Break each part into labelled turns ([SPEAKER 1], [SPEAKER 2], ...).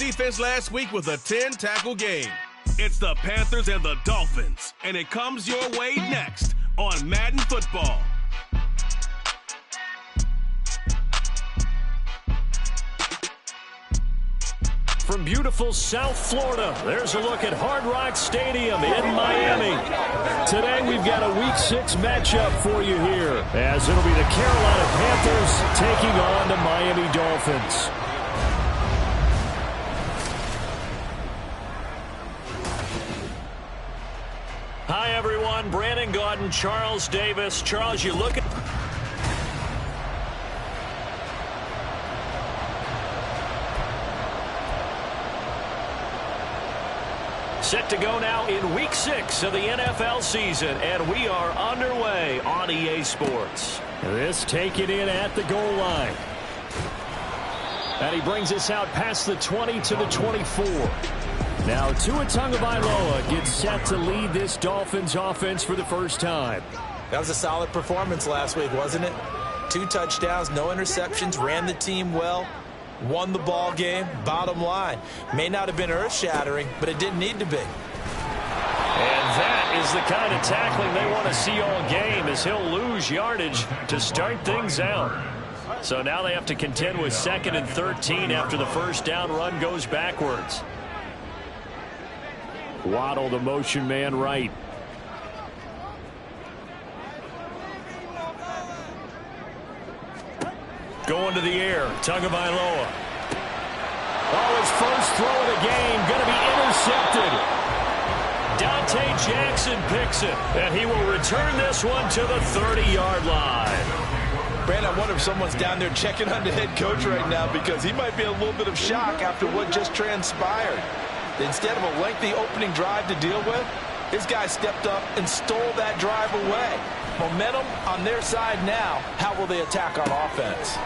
[SPEAKER 1] defense last week with a 10-tackle game. It's the Panthers and the Dolphins, and it comes your way next on Madden Football.
[SPEAKER 2] From beautiful South Florida, there's a look at Hard Rock Stadium in Miami. Today we've got a Week 6 matchup for you here, as it'll be the Carolina Panthers taking on the Miami Dolphins. Hi everyone, Brandon Gaudin, Charles Davis. Charles, you look at... Set to go now in Week 6 of the NFL season, and we are underway on EA Sports. This taken in at the goal line. And he brings us out past the 20 to the 24. Now Tua Tagovailoa gets set to lead this Dolphins offense for the first time.
[SPEAKER 3] That was a solid performance last week, wasn't it? 2 touchdowns, no interceptions, ran the team well. Won the ball game. Bottom line, may not have been earth-shattering, but it didn't need to be.
[SPEAKER 2] And that is the kind of tackling they want to see all game, as he'll lose yardage to start things out. So now they have to contend with 2nd and 13 after the first down run goes backwards. Waddle, the motion man right. Going to the air, Tagovailoa. Oh, his first throw of the game going to be intercepted. Dante Jackson picks it, and he will return this one to the 30-yard line.
[SPEAKER 3] Brandon, I wonder if someone's down there checking on the head coach right now, because he might be in a little bit of shock after what just transpired. Instead of a lengthy opening drive to deal with, this guy stepped up and stole that drive away. Momentum on their side now. How will they attack on offense?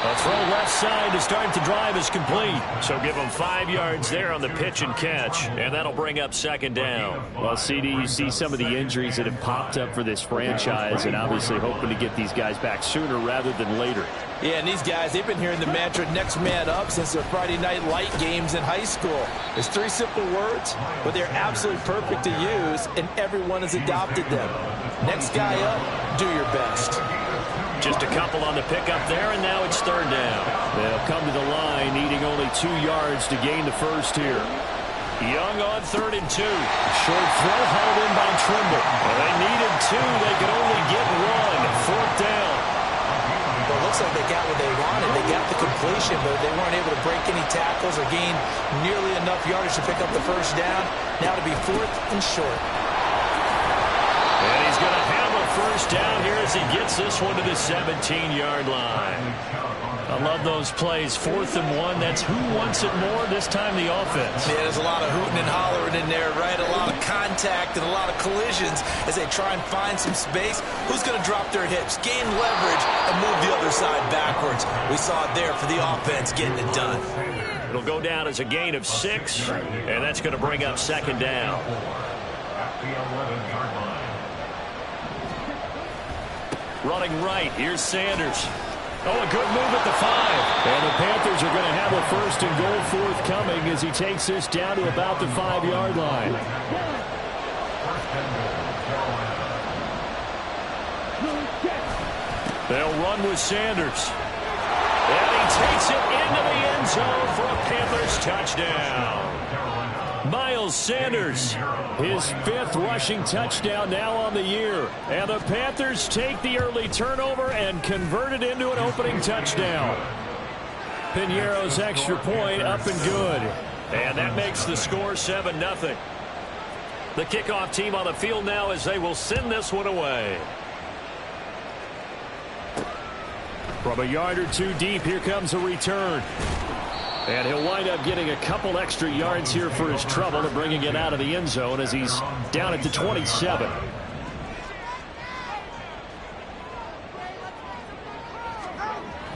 [SPEAKER 2] A throw left side to start the drive is complete. So give them 5 yards there on the pitch and catch, and that'll bring up 2nd down.
[SPEAKER 4] Well, CD, you see some of the injuries that have popped up for this franchise, and obviously hoping to get these guys back sooner rather than later.
[SPEAKER 3] Yeah, and these guys, they've been hearing the mantra next man up since their Friday night light games in high school. It's 3 simple words, but they're absolutely perfect to use, and everyone has adopted them. Next guy up, do your best.
[SPEAKER 2] Just a couple on the pickup there, and now it's 3rd down.
[SPEAKER 4] They'll come to the line, needing only 2 yards to gain the first here.
[SPEAKER 2] Young on 3rd and 2.
[SPEAKER 4] Short throw held in by Trimble.
[SPEAKER 2] Well, they needed 2. They could only get 1. 4th down.
[SPEAKER 3] Well, it looks like they got what they wanted. They got the completion, but they weren't able to break any tackles or gain nearly enough yardage to pick up the first down. Now to be 4th and short.
[SPEAKER 2] And he's going to have a first down here as he gets this one to the 17-yard line. I love those plays. 4th and 1. That's who wants it more, this time the offense.
[SPEAKER 3] Yeah, there's a lot of hooting and hollering in there, right? A lot of contact and a lot of collisions as they try and find some space. Who's going to drop their hips, gain leverage, and move the other side backwards? We saw it there for the offense getting it done.
[SPEAKER 2] It'll go down as a gain of 6, and that's going to bring up 2nd down. Running right, here's Sanders. Oh, a good move at the 5.
[SPEAKER 4] And the Panthers are going to have a 1st and goal forthcoming as he takes this down to about the 5-yard line.
[SPEAKER 2] They'll run with Sanders. And he takes it into the end zone for a Panthers touchdown. Miles Sanders, his 5th rushing touchdown now on the year. And the Panthers take the early turnover and convert it into an opening touchdown. Piñeiro's extra point up and good. And that makes the score 7-0. The kickoff team on the field now as they will send this one away.
[SPEAKER 4] From a yard or 2 deep, here comes a return. And he'll wind up getting a couple extra yards here for his trouble and bringing it out of the end zone as he's down at the 27.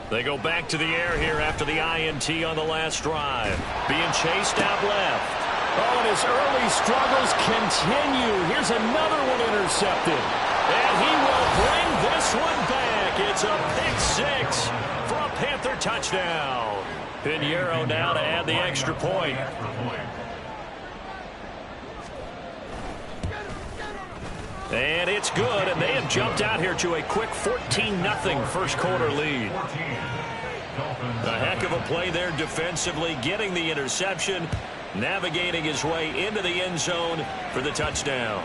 [SPEAKER 2] They go back to the air here after the INT on the last drive. Being chased out left. Oh, and his early struggles continue. Here's another one intercepted. And he will bring this one back. It's a pick 6 for a Panther touchdown.
[SPEAKER 4] Pinheiro now to add the extra point. And it's good, and they have jumped out here to a quick 14-0 first quarter lead. A heck of a play there defensively, getting the interception, navigating his way into the end zone for the touchdown.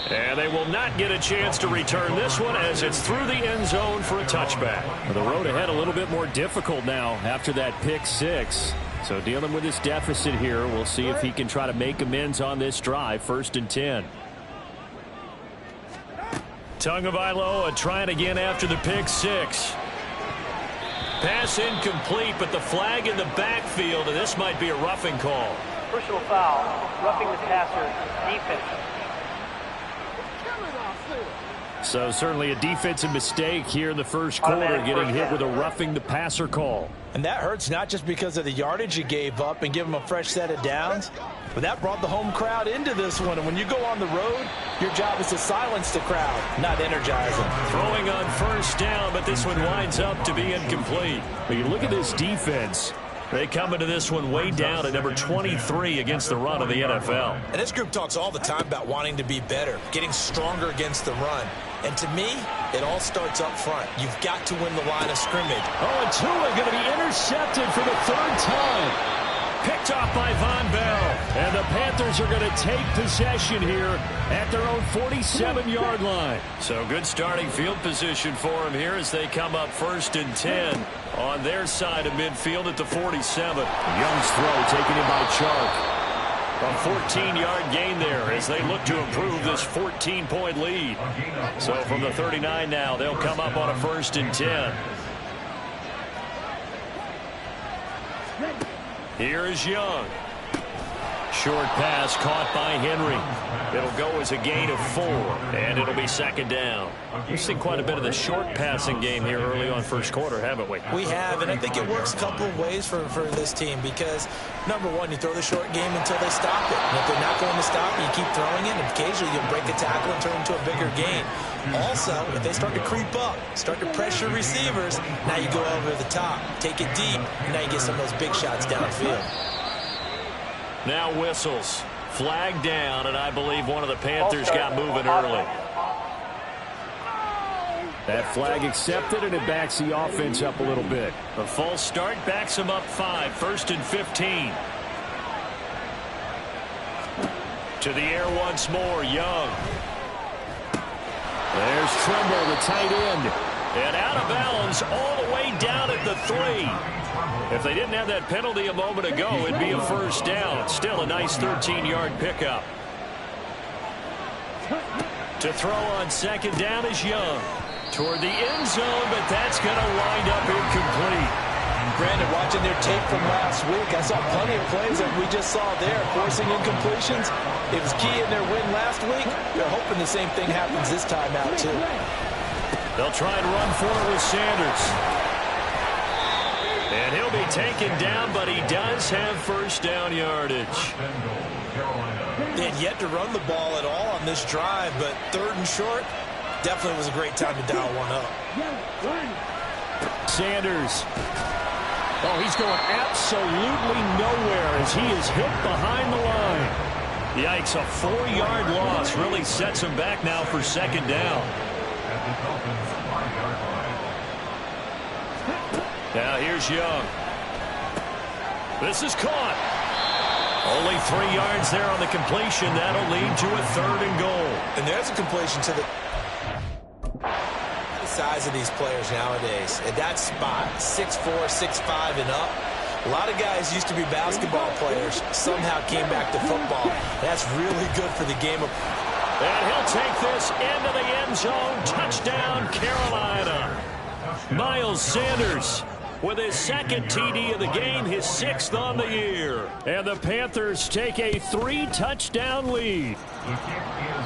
[SPEAKER 4] And they will not get a chance to return this one as it's through the end zone for a touchback. The road ahead a little bit more difficult now after that pick six. So dealing with this deficit here, we'll see if he can try to make amends on this drive, 1st and 10. Tagovailoa trying again after the pick six. Pass incomplete, but the flag in the backfield, and this might be a roughing call.
[SPEAKER 5] Personal foul, roughing the passer, defense.
[SPEAKER 4] So certainly a defensive mistake here in the first quarter, getting hit with a roughing the passer call.
[SPEAKER 3] And that hurts not just because of the yardage you gave up and give them a fresh set of downs, but that brought the home crowd into this one. And when you go on the road, your job is to silence the crowd, not energize them.
[SPEAKER 4] Throwing on 1st down, but this one winds up to be incomplete. But you look at this defense. They come into this one way down at number 23 against the run of the NFL.
[SPEAKER 3] And this group talks all the time about wanting to be better, getting stronger against the run. And to me, it all starts up front. You've got to win the line of scrimmage.
[SPEAKER 4] Oh, and Tua going to be intercepted for the 3rd time. Picked off by Von Bell. And the Panthers are going to take possession here at their own 47-yard line. So good starting field position for them here as they come up 1st and 10 on their side of midfield at the 47. Young's throw taken in by Chark. A 14-yard gain there as they look to improve this 14-point lead. So from the 39 now, they'll come up on a 1st and 10. Here is Young. Short pass caught by Henry. It'll go as a gain of 4, and it'll be 2nd down. We've seen quite a bit of the short passing game here early on first quarter, haven't we?
[SPEAKER 3] We have, and I think it works a couple of ways for this team because, number one, you throw the short game until they stop it. And if they're not going to stop it, you keep throwing it, and occasionally you'll break a tackle and turn it into a bigger gain. Also, if they start to creep up, start to pressure receivers, now you go over the top, take it deep, and now you get some of those big shots downfield.
[SPEAKER 4] Now whistles. Flag down, and I believe one of the Panthers got moving early. That flag accepted, and it backs the offense up a little bit. A false start backs them up 5, 1st and 15. To the air once more, Young. There's Trimble, the tight end. And out of bounds all the way down at the 3. If they didn't have that penalty a moment ago, it'd be a 1st down. Still a nice 13-yard pickup. To throw on 2nd down is Young. Toward the end zone, but that's going to wind up incomplete.
[SPEAKER 3] Brandon, watching their tape from last week, I saw plenty of plays that we just saw there, forcing incompletions. It was key in their win last week. They're hoping the same thing happens this time out, too.
[SPEAKER 4] They'll try and run for it with Sanders. And he'll be taken down, but he does have 1st down yardage.
[SPEAKER 3] They had yet to run the ball at all on this drive, but 3rd and short definitely was a great time to dial one up.
[SPEAKER 4] Sanders. Oh, he's going absolutely nowhere as he is hit behind the line. Yikes, a 4-yard loss really sets him back now for 2nd down. Now here's Young. This is caught. Only 3 yards there on the completion. That'll lead to a 3rd and goal.
[SPEAKER 3] And there's a completion to the size of these players nowadays. At that spot, 6'4", 6'5", and up. A lot of guys used to be basketball players. Somehow came back to football. That's really good for the game of...
[SPEAKER 4] And he'll take this into the end zone. Touchdown, Carolina. Miles Sanders with his 2nd TD of the game, his 6th on the year. And the Panthers take a 3-touchdown lead.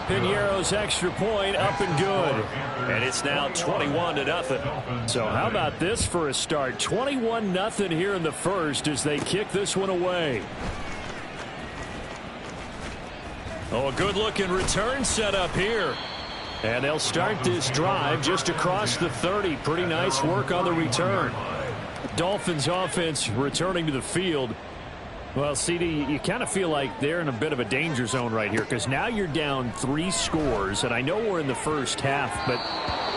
[SPEAKER 4] Pinheiro's extra point up and good. And it's now 21-0. So how about this for a start? 21-0 here in the first as they kick this one away. Oh, a good-looking return set up here. And they'll start this drive just across the 30. Pretty nice work on the return. Dolphins offense returning to the field. Well, CD, you kind of feel like they're in a bit of a danger zone right here because now you're down 3 scores, and I know we're in the first half, but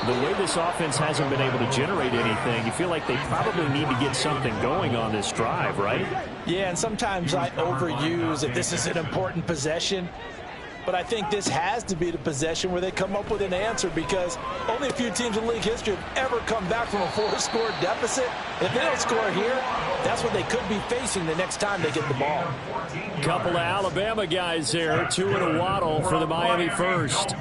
[SPEAKER 4] the way this offense hasn't been able to generate anything, you feel like they probably need to get something going on this drive, right?
[SPEAKER 3] Yeah, and sometimes I overuse if this is an important possession. But I think this has to be the possession where they come up with an answer because only a few teams in league history have ever come back from a 4-score deficit. If they don't score here, that's what they could be facing the next time they get the ball.
[SPEAKER 4] Couple of Alabama guys there, 2 in a waddle for the Miami first.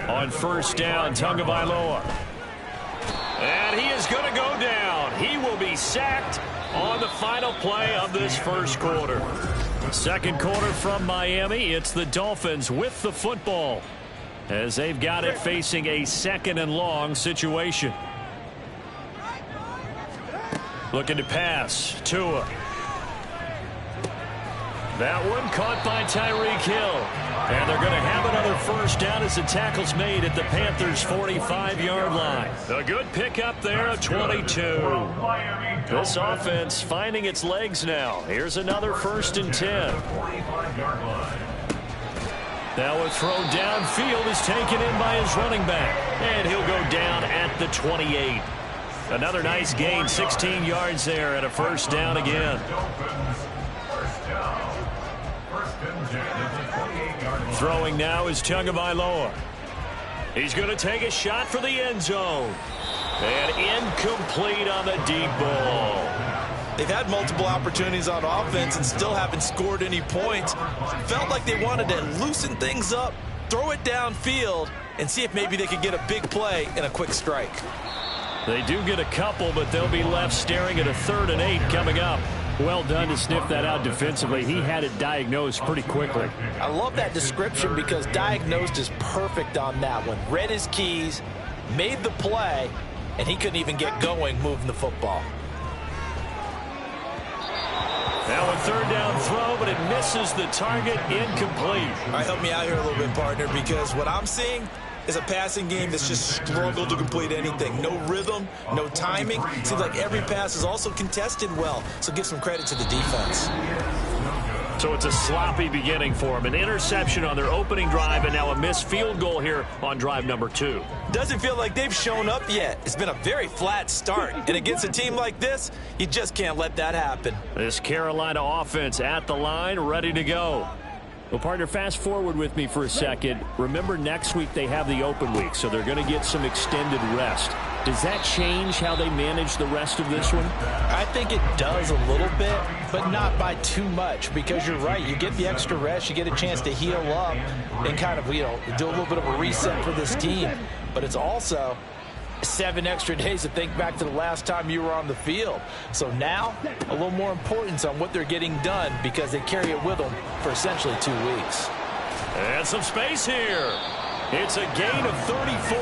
[SPEAKER 4] On first down, Tagovailoa. And he is going to go down. He will be sacked on the final play of this first quarter. Second quarter from Miami. It's the Dolphins with the football as they've got it facing a 2nd and long situation. Looking to pass. Tua. That one caught by Tyreek Hill. And they're going to have another first down as the tackle's made at the Panthers' 45-yard line. A good pickup there of 22. This offense finding its legs now. Here's another 1st and 10. Now a throw downfield is taken in by his running back. And he'll go down at the 28. Another nice gain, 16 yards there and a first down again. Throwing now is Tagovailoa. He's going to take a shot for the end zone. And incomplete on the deep ball.
[SPEAKER 3] They've had multiple opportunities on offense and still haven't scored any points. Felt like they wanted to loosen things up, throw it downfield, and see if maybe they could get a big play and a quick strike.
[SPEAKER 4] They do get a couple, but they'll be left staring at a 3rd and 8 coming up. Well done to sniff that out defensively. He had it diagnosed pretty quickly.
[SPEAKER 3] I love that description because diagnosed is perfect on that one. Read his keys, made the play, and he couldn't even get going moving the football.
[SPEAKER 4] Now a 3rd down throw, but it misses the target, incomplete.
[SPEAKER 3] All right, help me out here a little bit, partner, because what I'm seeing is a passing game that's just struggled to complete anything. No rhythm, no timing. Seems like every pass is also contested well, so give some credit to the defense.
[SPEAKER 4] So it's a sloppy beginning for them. An interception on their opening drive and now a missed field goal here on drive number 2.
[SPEAKER 3] Doesn't feel like they've shown up yet. It's been a very flat start. And against a team like this, you just can't let that happen.
[SPEAKER 4] This Carolina offense at the line, ready to go. Well, partner, fast forward with me for a second. Remember, next week they have the open week, so they're going to get some extended rest. Does that change how they manage the rest of this one?
[SPEAKER 3] I think it does a little bit, but not by too much, because you're right. You get the extra rest, you get a chance to heal up and kind of, do a little bit of a reset for this team. But it's also 7 extra days to think back to the last time you were on the field. So now, a little more importance on what they're getting done because they carry it with them for essentially 2 weeks.
[SPEAKER 4] And some space here. It's a gain of 34.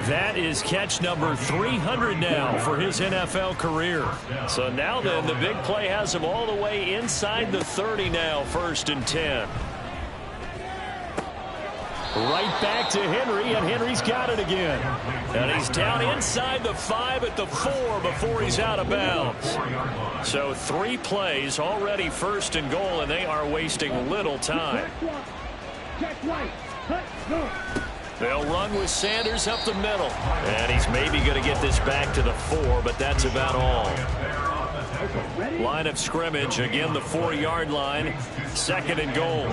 [SPEAKER 4] That is catch number 300 now for his NFL career. So now then, the big play has him all the way inside the 30 now, 1st and 10. Right back to Henry, and Henry's got it again. And he's down inside the 5 at the 4 before he's out of bounds. So 3 plays already 1st and goal, and they are wasting little time. They'll run with Sanders up the middle. And he's maybe going to get this back to the 4, but that's about all. Line of scrimmage, again the 4-yard line. 2nd and goal.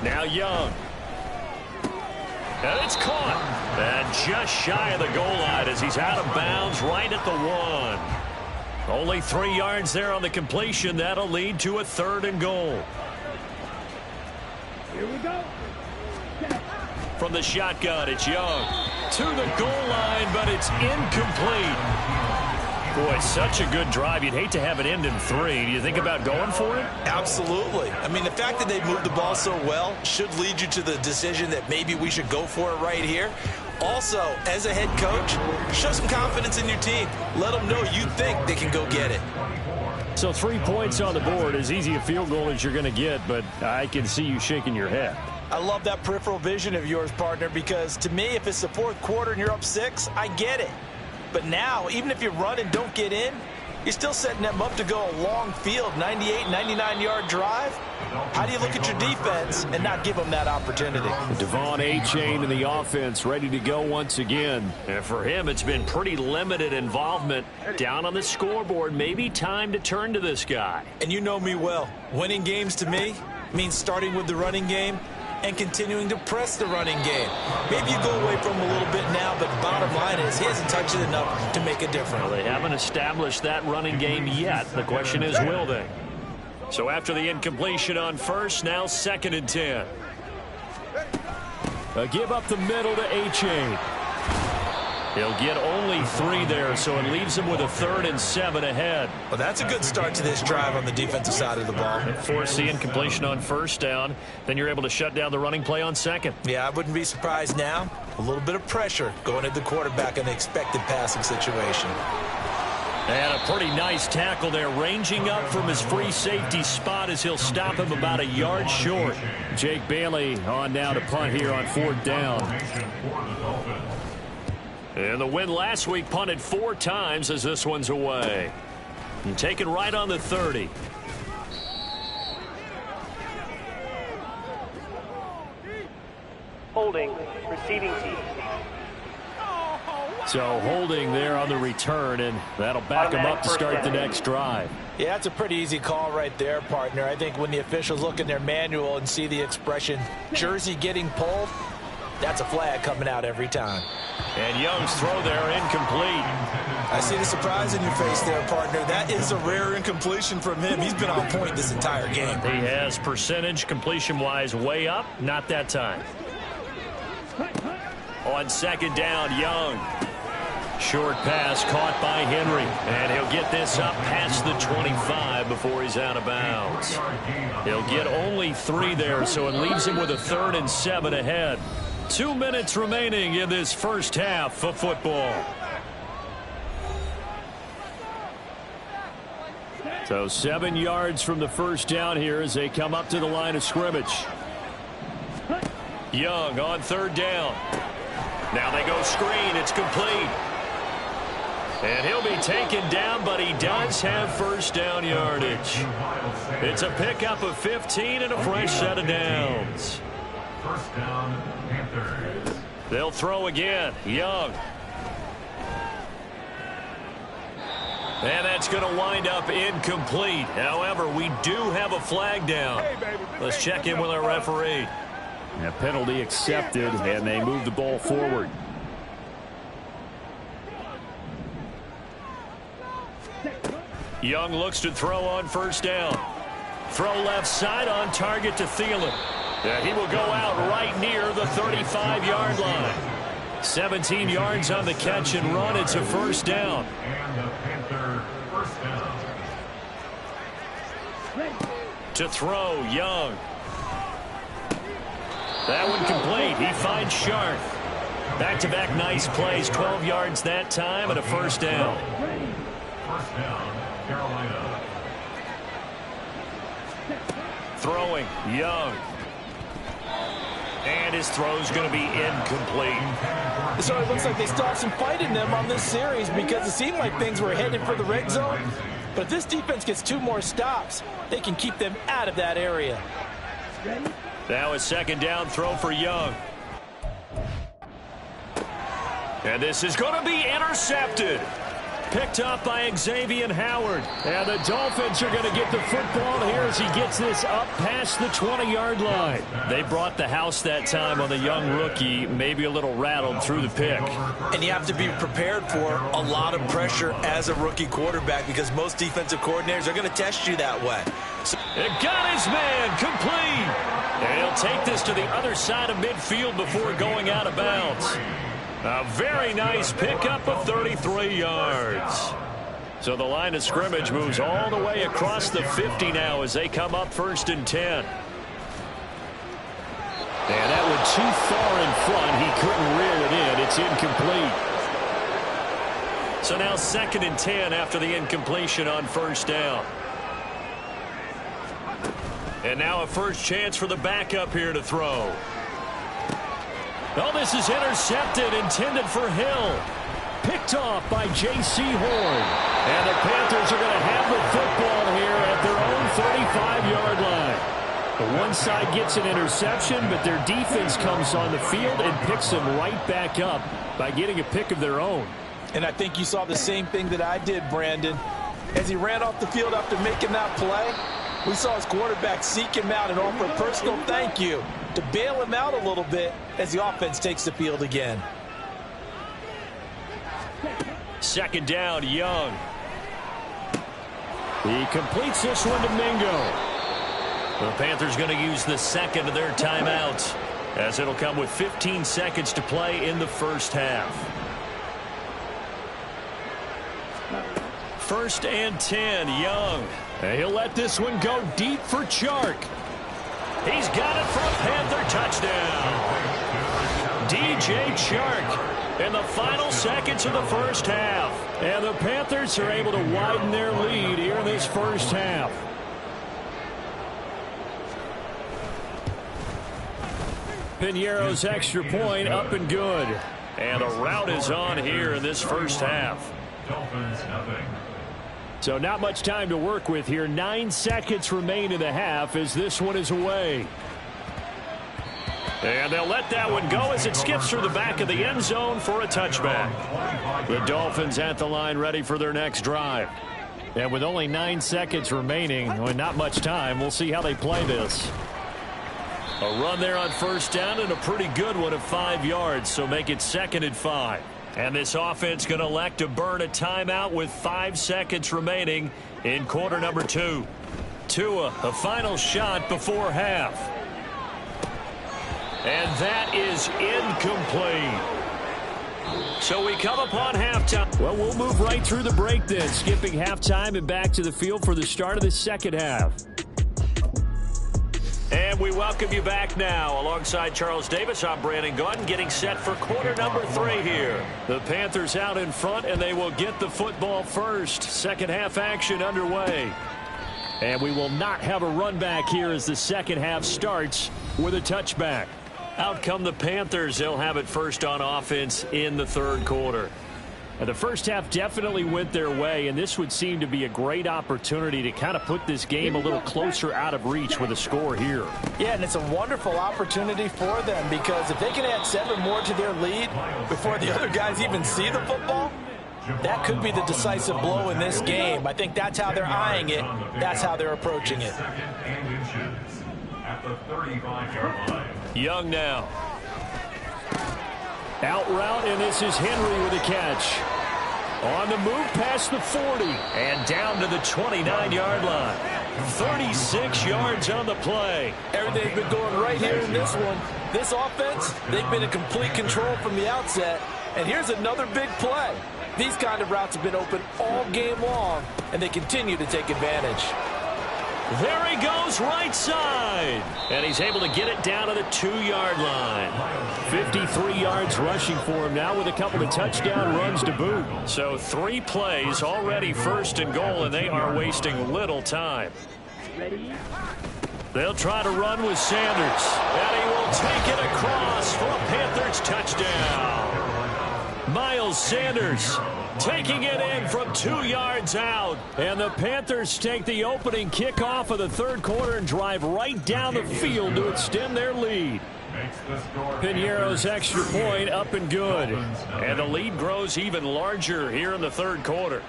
[SPEAKER 4] Now Young. And it's caught. And just shy of the goal line as he's out of bounds right at the 1. Only 3 yards there on the completion. That'll lead to a 3rd and goal.
[SPEAKER 6] Here we go.
[SPEAKER 4] From the shotgun, it's Young. To the goal line, but it's incomplete. Boy, such a good drive. You'd hate to have it end in 3. Do you think about going for it?
[SPEAKER 3] Absolutely. I mean, the fact that they moved the ball so well should lead you to the decision that maybe we should go for it right here. Also, as a head coach, show some confidence in your team. Let them know you think they can go get it.
[SPEAKER 4] So 3 points on the board, as easy a field goal as you're going to get, but I can see you shaking your head.
[SPEAKER 3] I love that peripheral vision of yours, partner, because to me, if it's the fourth quarter and you're up 6, I get it. But now, even if you run and don't get in, you're still setting them up to go a long field, 98, 99-yard drive. How do you look at your defense and not give them that opportunity?
[SPEAKER 4] Devon Achane in the offense, ready to go once again.
[SPEAKER 2] And for him, it's been pretty limited involvement. Down on the scoreboard, maybe time to turn to this guy.
[SPEAKER 3] And you know me well. Winning games to me means starting with the running game and continuing to press the running game. Maybe you go away from him a little bit now, but the bottom line is he hasn't touched it enough to make a difference.
[SPEAKER 2] Well, they haven't established that running game yet. The question is, will they? So after the incompletion on first, now 2nd and 10.
[SPEAKER 4] A give up the middle to Achane.
[SPEAKER 2] He'll get only 3 there, so it leaves him with a 3rd and 7 ahead.
[SPEAKER 3] Well, that's a good start to this drive on the defensive side of the ball.
[SPEAKER 2] Force the incompletion on first down, then you're able to shut down the running play on 2nd.
[SPEAKER 3] Yeah, I wouldn't be surprised now. A little bit of pressure going at the quarterback in the expected passing situation.
[SPEAKER 2] And a pretty nice tackle there, ranging up from his free safety spot as he'll stop him about a yard short.
[SPEAKER 4] Jake Bailey on now to punt here on 4th down.
[SPEAKER 2] And the win last week punted 4 times as this one's away. And taken right on the 30.
[SPEAKER 5] Holding, receiving team.
[SPEAKER 4] So holding there on the return, and that'll back him up to start the next drive.
[SPEAKER 3] Yeah, that's a pretty easy call right there, partner. I think when the officials look in their manual and see the expression jersey getting pulled, that's a flag coming out every time.
[SPEAKER 2] And Young's throw there incomplete.
[SPEAKER 3] I see the surprise in your face there, partner. That is a rare incompletion from him. He's been on point this entire game.
[SPEAKER 2] He has percentage completion-wise way up, not that time. On 2nd down, Young. Short pass caught by Henry, and he'll get this up past the 25 before he's out of bounds. He'll get only 3 there, so it leaves him with a 3rd and 7 ahead. 2 minutes remaining in this first half of football.
[SPEAKER 4] So 7 yards from the first down here as they come up to the line of scrimmage.
[SPEAKER 2] Young on 3rd down. Now they go screen. It's complete. And he'll be taken down, but he does have first down yardage. It's a pickup of 15 and a fresh set of downs.
[SPEAKER 6] First down, Panthers.
[SPEAKER 2] They'll throw again. Young. And that's going to wind up incomplete. However, we do have a flag down. Let's check in with our referee.
[SPEAKER 4] A penalty accepted, and they move the ball forward.
[SPEAKER 2] Young looks to throw on first down. Throw left side on target to Thielen. He will go out right near the 35-yard line. 17 yards on the catch and run. It's a first down.
[SPEAKER 6] And the Panther first down.
[SPEAKER 2] To throw, Young. That one complete. He finds Sharp. Back-to-back nice plays. 12 yards that time and a first down.
[SPEAKER 6] First down, Carolina.
[SPEAKER 2] Throwing, Young. And his throw's going to be incomplete.
[SPEAKER 3] So it looks like they still have some fight in them on this series because it seemed like things were headed for the red zone. But if this defense gets 2 more stops, they can keep them out of that area.
[SPEAKER 2] Now a 2nd down throw for Young. And this is going to be intercepted. Picked up by Xavier Howard.
[SPEAKER 4] And the Dolphins are going to get the football here as he gets this up past the 20-yard line.
[SPEAKER 2] They brought the house that time on the young rookie, maybe a little rattled through the pick.
[SPEAKER 3] And you have to be prepared for a lot of pressure as a rookie quarterback because most defensive coordinators are going to test you that way. So
[SPEAKER 2] it got his man complete. And he'll take this to the other side of midfield before going out of bounds. A very nice pickup of 33 yards. So the line of scrimmage moves all the way across the 50 now as they come up 1st and 10.
[SPEAKER 4] And that one too far in front. He couldn't reel it in. It's incomplete.
[SPEAKER 2] So now 2nd and 10 after the incompletion on first down. And now a first chance for the backup here to throw. Oh, this is intercepted, intended for Hill. Picked off by J.C. Horn. And the Panthers are going to have the football here at their own 35-yard line. The one side gets an interception, but their defense comes on the field and picks them right back up by getting a pick of their own.
[SPEAKER 3] And I think you saw the same thing that I did, Brandon. As he ran off the field after making that play, we saw his quarterback seek him out and offer a personal thank you to bail him out a little bit as the offense takes the field again.
[SPEAKER 2] Second down, Young. He completes this one to Mingo. The Panthers going to use the second of their timeouts, as it'll come with 15 seconds to play in the first half. First and 10, Young. And he'll let this one go deep for Chark. He's got it for a Panther touchdown. DJ Chark in the final seconds of the first half. And the Panthers are able to widen their lead here in this first half. Piñeiro's extra point up and good. And the route is on here in this first half.
[SPEAKER 6] Dolphins, nothing.
[SPEAKER 2] So not much time to work with here. 9 seconds remain in the half as this one is away. And they'll let that one go as it skips through the back of the end zone for a touchback. The Dolphins at the line ready for their next drive. And with only 9 seconds remaining, well, not much time, we'll see how they play this. A run there on first down and a pretty good one of 5 yards, so make it 2nd and 5. And this offense going to elect to burn a timeout with 5 seconds remaining in quarter number 2. Tua, a final shot before half. And that is incomplete. So we come upon halftime. Well, we'll move right through the break then, skipping halftime and back to the field for the start of the second half. And we welcome you back now. Alongside Charles Davis, I'm Brandon Gaudin, getting set for quarter number 3 here. The Panthers out in front, and they will get the football first. Second half action underway. And we will not have a run back here as the second half starts with a touchback. Out come the Panthers. They'll have it first on offense in the third quarter. And the first half definitely went their way, and this would seem to be a great opportunity to kind of put this game a little closer out of reach with a score here.
[SPEAKER 3] Yeah, and it's a wonderful opportunity for them because if they can add 7 more to their lead before the other guys even see the football, that could be the decisive blow in this game. I think that's how they're eyeing it. That's how they're approaching it.
[SPEAKER 6] At the 35-yard line.
[SPEAKER 2] Young now. Out route, and this is Henry with a catch. On the move past the 40 and down to the 29-yard line. 36 yards on the play.
[SPEAKER 3] Everything's been going right here in this one. This offense, they've been in complete control from the outset. And here's another big play. These kind of routes have been open all game long, and they continue to take advantage.
[SPEAKER 2] There he goes, right side. And he's able to get it down to the 2-yard line. 53 yards rushing for him now with a couple of touchdown runs to boot. So 3 plays already first and goal, and they are wasting little time. They'll try to run with Sanders. And he will take it across for a Panthers touchdown. Miles Sanders taking it in from 2 yards out. And the Panthers take the opening kickoff of the third quarter and drive right down the field to extend their lead. Piñeiro's extra point up and good. And the lead grows even larger here in the third quarter.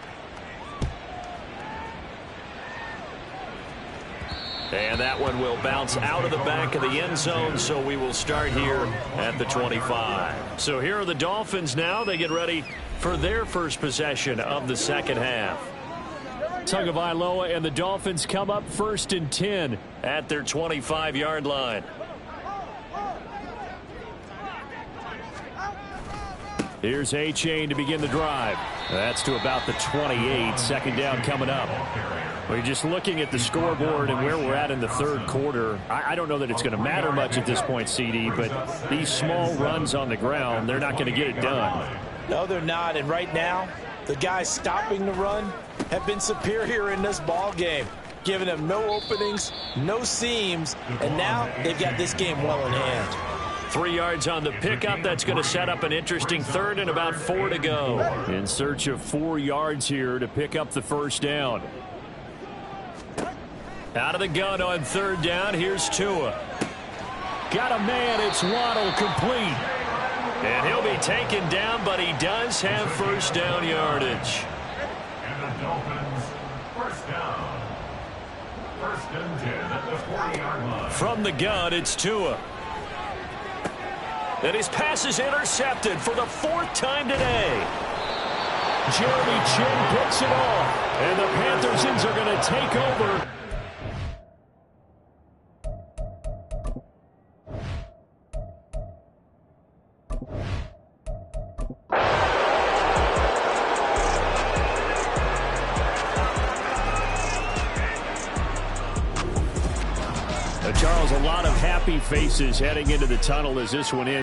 [SPEAKER 2] And that one will bounce out of the back of the end zone, so we will start here at the 25. So here are the Dolphins now. They get ready for their first possession of the second half. Tagovailoa and the Dolphins come up 1st and 10 at their 25-yard line. Here's A-Chain to begin the drive. That's to about the 28. Second down coming up. We're just looking at the scoreboard and where we're at in the third quarter. I don't know that it's going to matter much at this point, CD, but these small runs on the ground, they're not going to get it done.
[SPEAKER 3] No, they're not. And right now, the guys stopping the run have been superior in this ball game. giving them no openings, no seams, and now they've got this game well in hand.
[SPEAKER 2] 3 yards on the pickup. That's going to set up an interesting third and about 4 to go. In search of 4 yards here to pick up the first down. Out of the gun on third down. Here's Tua. Got a man. It's Waddle, complete. And he'll be taken down, but he does have first down yardage.
[SPEAKER 6] And the Dolphins, first down. First and 10 at the 40-yard line.
[SPEAKER 2] From the gun, it's Tua. And his pass is intercepted for the 4th time today. Jeremy Chinn picks it off. And the Panthers are going to take over. Charles, a lot of happy faces heading into the tunnel as this one is.